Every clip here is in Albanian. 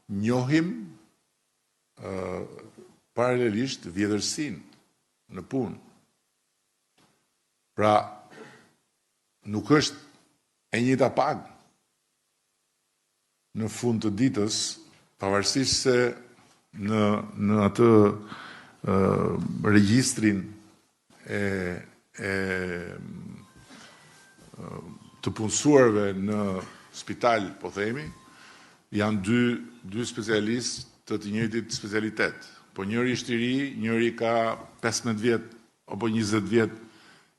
njohim paralelisht vjetërsinë në punë. Pra, nuk është e njëjta pagë në fund të ditës, pavarësisht se në atë regjistrin të punësuarve në spital, po themi, janë dy specialistë të njëjtit specialitet. Po njëri është i ri, njëri ka 15 vjet apo 20 vjet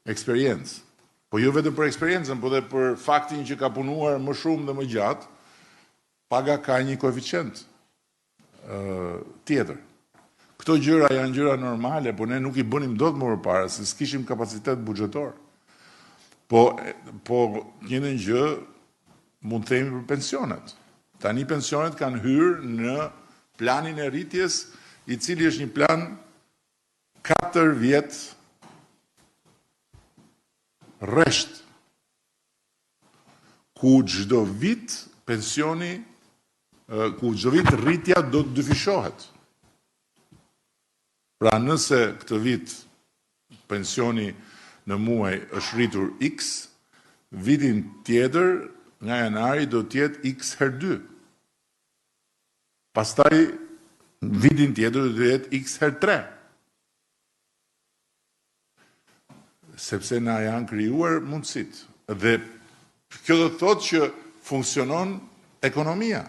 eksperiencë. Po jo vetëm për eksperiencën, po dhe për faktin që ka punuar më shumë dhe më gjatë, paga ka një koeficient tjetër. Këto gjëra janë gjëra normale, po ne nuk i bënim dot më përpara, se s'kishim kapacitet buxhetor. Po njëjtën gjë mund të themi për pensionet. Tani pensionet kanë hyrë në planin e rritjes, i cili është një plan 4 vjet rresht, ku çdo vit pensioni, ku çdo vit rritja do të dyfishohet. Pra nëse këtë vit pensioni në muaj është rritur X, vitin tjetër nga janari do të jetë X herë 2. Pastaj vitin tjetër do të jetë X herë 3. Sepse na janë krijuar mundësitë. Dhe kjo do të thotë që funksionon ekonomia.